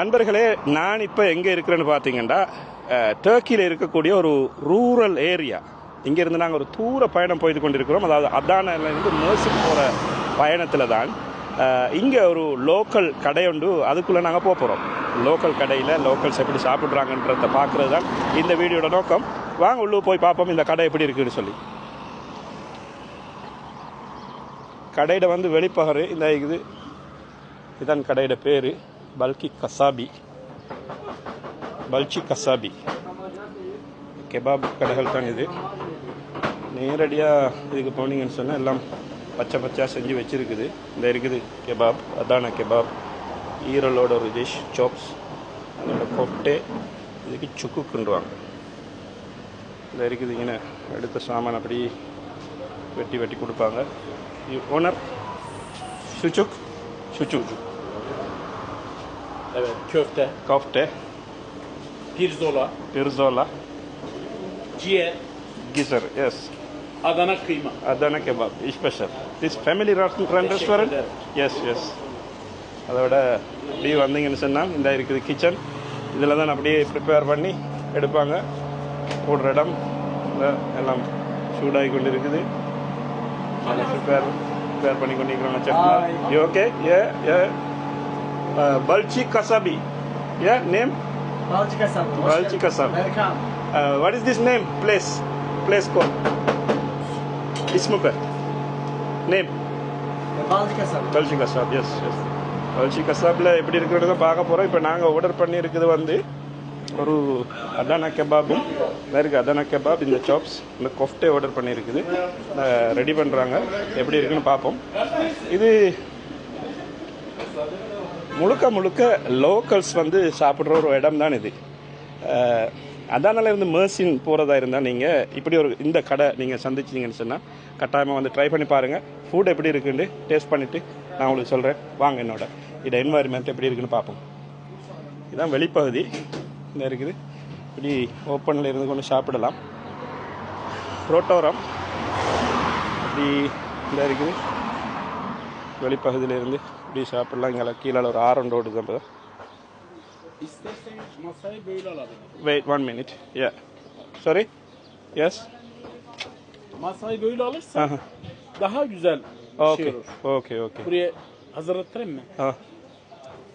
நண்பர்களே, நான் இப்போ எங்கே இருக்கிறேன்னு பார்த்தீங்கன்னா டர்க்கியில் இருக்கக்கூடிய ஒரு ரூரல் ஏரியா. இங்கேருந்து நாங்கள் ஒரு தூர பயணம் போய்து கொண்டிருக்கிறோம். அதாவது அதானிலிருந்து மேர்சிக்கு போகிற பயணத்தில் தான் இங்கே ஒரு லோக்கல் கடை உண்டு. அதுக்குள்ளே நாங்கள் போகிறோம். லோக்கல் கடையில் லோக்கல்ஸ் எப்படி சாப்பிட்றாங்கன்றத பார்க்குறது தான் இந்த வீடியோட நோக்கம். வாங்க உள்ளே போய் பார்ப்போம் இந்த கடை எப்படி இருக்குன்னு சொல்லி. கடையிட வந்து வெளிப்பகரு இந்த இதான் கடையிட பேர் பல்கி கசாபி கெபாப் கடைகள் தான் இது. நேரடியாக இதுக்கு போனீங்கன்னு சொன்னால் எல்லாம் பச்சையாக செஞ்சு வச்சுருக்குது. இந்த இருக்குது கெபாப், அதான கெபாப், ஈரலோட ஒரு டிஷ், சாப்ஸ், அதோட கொட்டை, இதுக்கு சுக்குக்குன்றுவாங்க. இந்த இருக்குது இங்கே எடுத்த சாமான் அப்படி வெட்டி கொடுப்பாங்க. Owner சுச்சுக். Evet, köfte, pirzola, ciğer, gizzar, yes. Adana kıyma. Adana kebab, special. This family restaurant? Yes. அதோட அப்படியே வந்தீங்கன்னு சொன்னால் இந்த இருக்குது கிச்சன். இதில் தான் அப்படியே ப்ரிப்பேர் பண்ணி எடுப்பாங்க. போடுற இடம் எல்லாம் சூடாகி கொண்டு இருக்குது. ப்ரிப்பேர் பண்ணி கொண்டிருக்கிறாங்க chef. Okay, A Balchi Kasabi. Yeah, name? Balchi Kasabi. Welcome. What is this name? Place called? Ismuka. Name? Balchi Kasabi. Yes. Balchi Kasabla எப்படி இருக்குறத பார்க்க போறோம். இப்போ நாங்க ஆர்டர் பண்ணி இருக்குது வந்து ஒரு அதானா கெபாபும், வேறு அதானா கெபாப், இந்த சாப்ஸ், இந்த கொஃப்டே ஆர்டர் பண்ணி இருக்குது. ரெடி பண்றாங்க. எப்படி இருக்குன்னு பார்ப்போம். இது முழுக்க லோக்கல்ஸ் வந்து சாப்பிட்ற ஒரு இடம் தான் இது. அதானால இருந்து மேர்சின் போகிறதா இருந்தால் நீங்கள் இப்படி ஒரு இந்த கடை நீங்கள் சந்திச்சிங்கன்னு சொன்னால் கட்டாயமாக வந்து ட்ரை பண்ணி பாருங்கள். ஃபுட் எப்படி இருக்குன்னு டேஸ்ட் பண்ணிவிட்டு நான் உங்களுக்கு சொல்கிறேன். வாங்க என்னோட இந்த என்வாயர்மெண்ட் எப்படி இருக்குன்னு பார்ப்போம். இதுதான் வெளிப்பகுதி. இந்த இருக்குது இப்படி ஓப்பனில் இருந்து கொண்டு சாப்பிடலாம். ரோட்டோரம் இப்படி இந்த இருக்குது வெளிப்பகுதியில் இருந்து இப்படி சாப்பிடலாம். இங்கே கீழே ஒரு ஆரன் ரோடு தான். Wait 1 minute. Yeah. Sorry? Yes? Masayı böyle alırsan daha güzel Okay. Buraya hazırlatırım mı?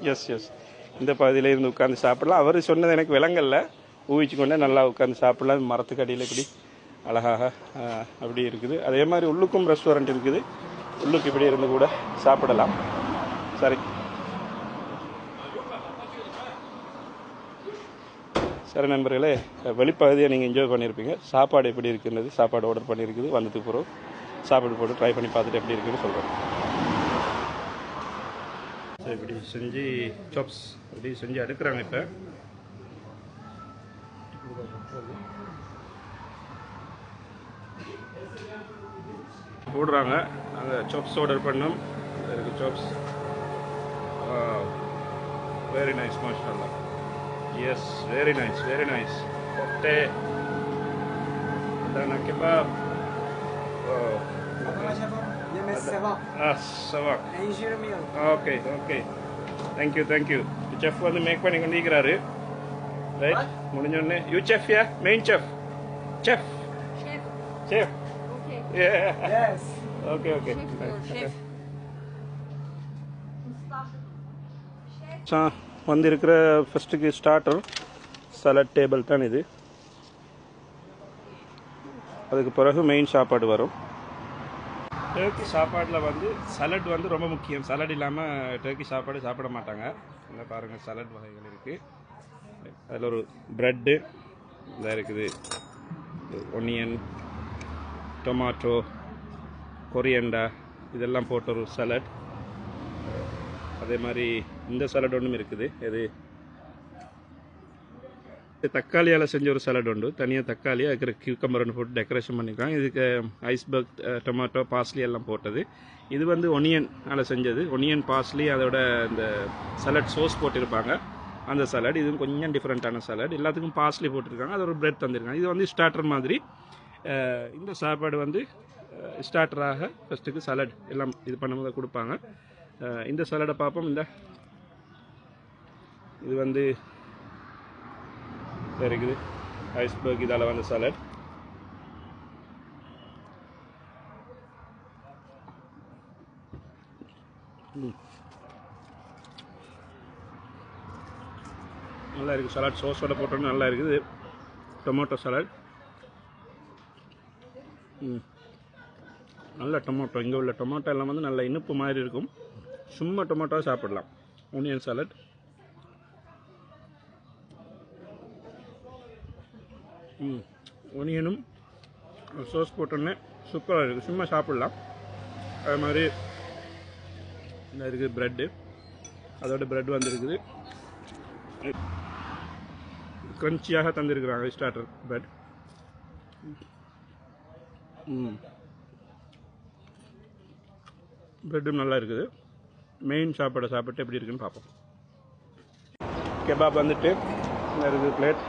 Yes. இந்த பகுதியில் இருந்து உட்காந்து சாப்பிடலாம். அவர் சொன்னது எனக்கு விளங்கல்ல. ஊகிச்சு கொண்டே நல்லா உட்காந்து சாப்பிடலாம். மரத்துக்கு அடியில் இப்படி அழகாக அப்படி இருக்குது. அதே மாதிரி உள்ளுக்கும் ரெஸ்டாரண்ட் இருக்குது. உள்ளுக்கு இப்படி இருந்து கூட சாப்பிடலாம். சரி நண்பர்களே, வெளிப்பகுதியை நீங்கள் என்ஜாய் பண்ணியிருப்பீங்க. சாப்பாடு எப்படி இருக்குன்றது, சாப்பாடு ஆர்டர் பண்ணியிருக்குது. வந்ததுக்கு பிறகு சாப்பாடு போட்டு ட்ரை பண்ணி பார்த்துட்டு எப்படி இருக்குன்னு சொல்கிறேன். சரி, இப்படி செஞ்சு சாப்ஸ் இப்படி செஞ்சு அடுக்கிறாங்க. இப்போ போடுறாங்க. நாங்கள் சாப்ஸ் ஆர்டர் பண்ணோம். இருக்குது சாப்ஸ். வெரி நைஸ், மாஷாஅல்லாஹ். Yes, very nice. கொட்டை, அதானா கெபாப். சவா. ஓகே. தேங்க்யூ. செஃப் வந்து மேக் பண்ணி கொண்டிருக்கிறாரு. ரைட், முடிஞ்சோடனே you chef, ya main chef. Yes. Okay. வந்திருக்கிற ஃபர்ஸ்ட்டுக்கு ஸ்டார்டர் சலாட் டேபிள் தான் இது. அதுக்கு பிறகு மெயின் சாப்பாடு வரும். டர்க்கி சாப்பாட்டில் வந்து சலட் வந்து ரொம்ப முக்கியம். சலட் இல்லாமல் டர்க்கி சாப்பாடு சாப்பிட மாட்டாங்க. இந்த பாருங்கள், சலட் வகைகள் இருக்குது. அதில் ஒரு ப்ரெட்டு இதாக இருக்குது, ஒனியன், டொமாட்டோ, கொரியண்டா, இதெல்லாம் போட்ட ஒரு சலட். அதே மாதிரி இந்த சலட் ஒன்றும் இருக்குது. இது தக்காளியால் செஞ்ச ஒரு சலட் உண்டு. தனியாக தக்காளி, அதுக்கு கியூக்கம்பர் ஒன்று போட்டு டெக்கரேஷன் பண்ணியிருக்காங்க. இதுக்கு ஐஸ்பர்க், டொமாட்டோ, பாஸ்லி எல்லாம் போட்டது. இது வந்து ஒனியனால் செஞ்சது. ஒனியன், பாஸ்லி, அதோட இந்த சலட் சோஸ் போட்டிருப்பாங்க. அந்த சலட் இதுவும் கொஞ்சம் டிஃப்ரெண்ட்டான சலட். எல்லாத்துக்கும் பாஸ்லி போட்டிருக்காங்க. அது ஒரு பிரெட் தந்திருக்காங்க. இது வந்து ஸ்டார்டர் மாதிரி. இந்த சாப்பாடு வந்து ஸ்டார்டராக ஃபஸ்ட்டுக்கு சலட் எல்லாம் இது பண்ணும்போது கொடுப்பாங்க. இந்த சலடை பார்ப்போம். இது வந்து இருக்குது ஐஸ்பர்க், இதால் வந்து சாலட். நல்லா இருக்குது. சலாட் சோஸோட போட்டோன்னு நல்லா இருக்குது. Tomato salad. நல்ல டொமேட்டோ. இங்கே உள்ள டொமேட்டோ எல்லாம் வந்து நல்ல இனிப்பு மாதிரி இருக்கும். சும்மா டொமேட்டோ சாப்பிடலாம். Onion salad. ஒனியனும் சோஸ் போட்டோன்னே சூப்பராக இருக்குது. சும்மா சாப்பிடலாம். அது மாதிரி இந்த இருக்குது ப்ரெட்டு. அதோட ப்ரெட் வந்துருக்குது. க்ரன்ச்சியாக தந்துருக்குறாங்க ஸ்டார்டர் ப்ரெட். ப்ரெட்டும் நல்லா இருக்குது. மெயின் சாப்பாடை சாப்பிட்டு எப்படி இருக்குன்னு பார்ப்போம். கெபாப் வந்துட்டு இந்த இருக்குது பிளேட்.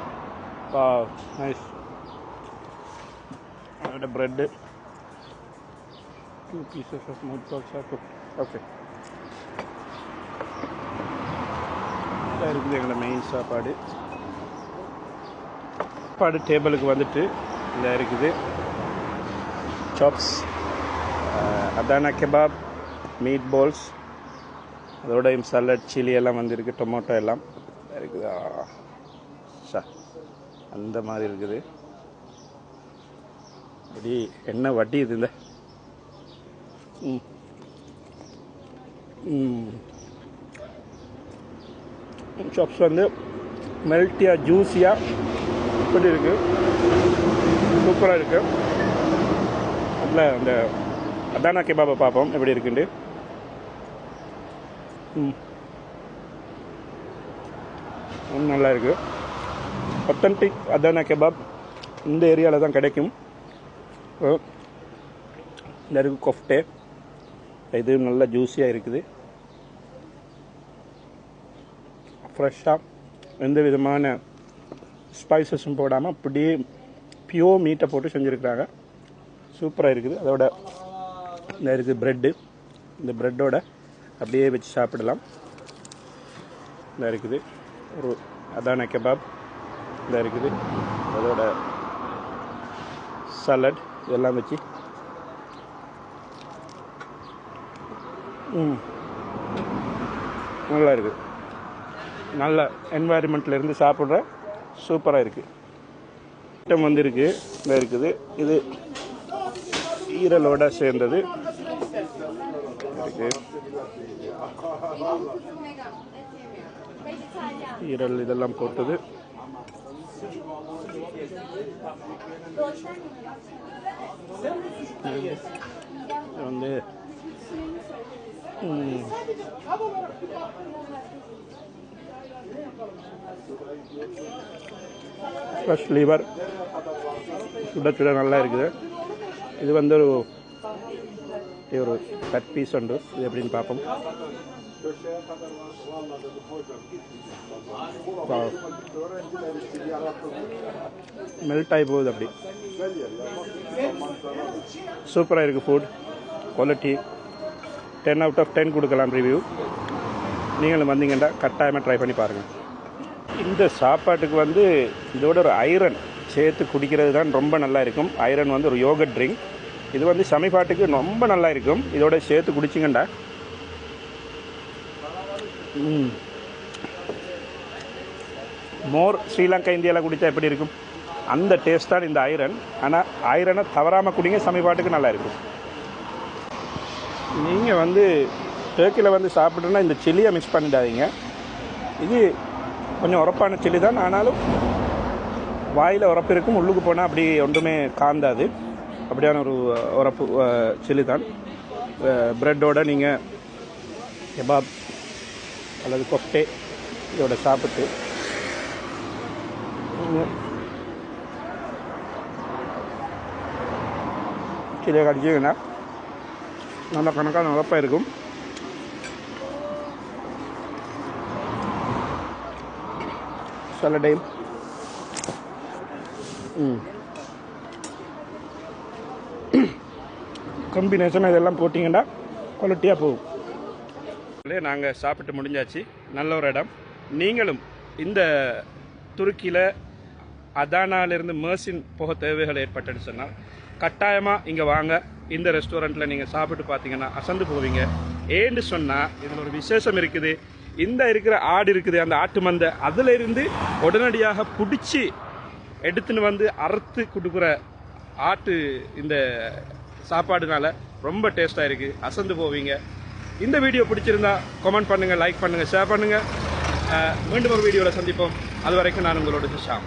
நைஸ். அதோட bread 2 pieces of mud balls are cooked. Okay, இதாக இருக்குது எங்களோட மெயின் சாப்பாடு. சாப்பாடு டேபிளுக்கு வந்துட்டு இந்த இருக்குது சாப்ஸ், அதானா கெபாப், மீட் பால்ஸ், அதோட சலட், சில்லி எல்லாம் வந்துருக்கு. டொமேட்டோ எல்லாம் இருக்குது. அந்த மாதிரி இருக்குது. அப்படி என்ன வட்டி இது இந்த சாப்ஸ் வந்து மெல்ட்டியாக ஜூஸியாக இப்படி இருக்குது. சூப்பராக இருக்குது. அதில் அந்த அதானா கெபாபை பார்ப்போம் எப்படி இருக்குண்டு. நல்லா இருக்குது. ஒத்தன்டிக் அதானா கெபாப் இந்த ஏரியாவில் தான் கிடைக்கும். இந்த இருக்குது கொஃப்டே. இது நல்லா ஜூஸியாக இருக்குது. ஃப்ரெஷ்ஷாக எந்த விதமான ஸ்பைசஸும் போடாமல் அப்படியே பியோர் மீட்டை போட்டு செஞ்சுருக்குறாங்க. சூப்பராக இருக்குது. அதோட இந்த இருக்குது ப்ரெட்டு. இந்த ப்ரெட்டோட அப்படியே வச்சு சாப்பிடலாம். இந்த இருக்குது ஒரு அதானா கெபாப். இந்த இருக்குது அதோட சாலட். இதெல்லாம் வச்சு நல்லா இருக்குது. நல்ல என்வாயர்மெண்ட்டில் இருந்து சாப்பிட்ற சூப்பராக இருக்குது. ஐட்டம் வந்து இருக்குது. இந்த இருக்குது இது ஈரலோட சேர்ந்தது இருக்குது. ஈரல் இதெல்லாம் போட்டது. வந்து ஃப்ரெஷ் லிவர் சுட சுட நல்லா இருக்குது. இது வந்து ஒரு கட் பீஸ் உண்டு. இது எப்படின்னு பார்ப்போம். மெல்ட் ஆகி போகுது. அப்படி சூப்பராக இருக்குது. ஃபுட் குவாலிட்டி 10 out of 10 கொடுக்கலாம் ரிவ்யூ. நீங்களும் வந்தீங்கன்னா கட்டாயமாக ட்ரை பண்ணி பாருங்கள். இந்த சாப்பாட்டுக்கு வந்து இதோட ஒரு ஐரன் சேர்த்து குடிக்கிறது தான் ரொம்ப நல்லா இருக்கும். ஐரன் வந்து ஒரு யோகட் ட்ரிங்க். இது வந்து சமைப்பாட்டுக்கு ரொம்ப நல்லா இருக்கும். இதோட சேர்த்து குடிச்சிங்கண்டா மோர் ஸ்ரீலங்கா இந்தியாவில் குடித்தா எப்படி இருக்கும் அந்த டேஸ்ட் தான் இந்த ஐரன். ஆனால் ஐரனை தவறாமல் குடிங்க, சமைப்பாட்டுக்கு நல்லா இருக்கும். நீங்கள் வந்து டர்க்கியில் வந்து சாப்பிட்றேன்னா இந்த சில்லியை மிக்ஸ் பண்ணிடாதீங்க. இது கொஞ்சம் உரப்பான சில்லி தான். ஆனாலும் வாயில் உரப்பு இருக்கும். உள்ளுக்கு போனால் அப்படி ஒன்றுமே காந்தாது. அப்படியான ஒரு உரப்பு சில்லி தான். ப்ரெட்டோட நீங்கள் கெபாப் அல்லது கொஃப்டே இதோட சாப்பிட்டு சில்லியை கடிச்சிங்கன்னா நல்ல கணக்கான உரப்பாக இருக்கும். சலடையும் காம்பினேஷன் இதெல்லாம் போட்டிங்கன்னா குவாலிட்டியாக போகும். நாங்கள் சாப்பிட்டு முடிஞ்சாச்சு. நல்ல ஒரு இடம். நீங்களும் இந்த துருக்கியில் அதானாலிருந்து மேர்சின் போக தேவைகள் ஏற்பட்டுன்னு சொன்னால் கட்டாயமாக இங்கே வாங்க. இந்த ரெஸ்டாரண்ட்டில் நீங்கள் சாப்பிட்டு பார்த்தீங்கன்னா அசந்து போவீங்க. ஏன்னு சொன்னால் இதில் ஒரு விசேஷம் இருக்குது. இந்த இருக்கிற ஆடு இருக்குது, அந்த ஆட்டு மந்தை, அதில் இருந்து உடனடியாக பிடிச்சி எடுத்துன்னு வந்து அறுத்து கொடுக்குற ஆட்டு இந்த சாப்பாடுனால ரொம்ப டேஸ்ட்டாக இருக்குது. அசந்து போவீங்க. இந்த வீடியோ பிடிச்சிருந்தா கமெண்ட் பண்ணுங்கள், லைக் பண்ணுங்கள், ஷேர் பண்ணுங்கள். மீண்டும் ஒரு வீடியோவில் சந்திப்போம். அது வரைக்கும் நான் உங்களோட ஷாம்.